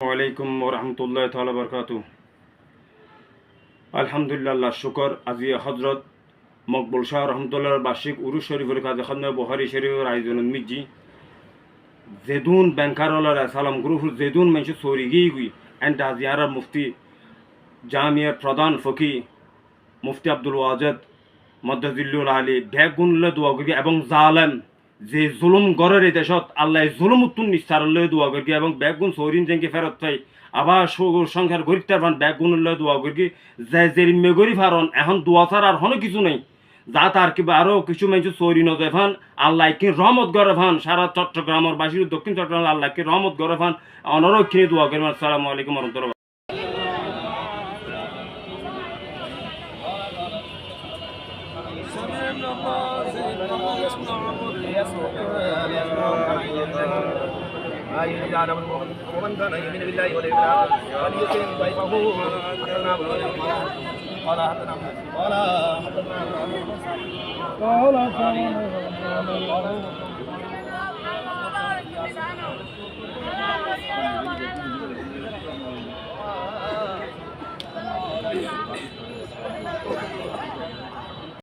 ওয়ালাইকুম ওরহমতুল্লাহ তাআলা বারাকাতু। আলহামদুলিল্লাহ শুকর আজি হজরত মকবুল শাহ রহমতুল্লাহর বার্ষিক উরুস শরীফের কাজে খান্না বুখারী শরীফের আয়োজনের মিজি জেদুন ব্যাংকারওয়ালার সালাম গ্রুপ জেদুন মেনশু সরিগি গুই এন্ড আজিয়ার মুফতি জামিয়ার প্রধান ফকি মুফতি আব্দুল ওয়াজেদ মদ্দাজিল্লুল আলী ব্যাগুনলে দোয়া করি এবং জালেম যে জুলুম গড়ের এই দেশত আল্লাহ জুলুম উত্তুন নিস্তারলে দোয়া করি এবং ব্যাগুন সরিন যেঙ্গে ফেরত পাই আবার সংখ্যার গরিবতার ভান ব্যাগুনলে দোয়া করি যে জেরিমে গরিব হারন এখন দোয়া ছাড়া আর হনো কিছু নেই যা তার কিবা আরও কিছু মেঞ্চু সরি নজে ফান আল্লাহ কি রহমত গড়ে ফান সারা চট্টগ্রামের বাসীর দক্ষিণ চট্টগ্রাম আল্লাহ কি রহমত গড়ে ফান অনরক্ষিণী দোয়া করি। আসসালামু আলাইকুম রহমতুল্লাহ। ومن كان يؤمن بالله واليوم الاخر فليكرم ضيفه قال حدثنا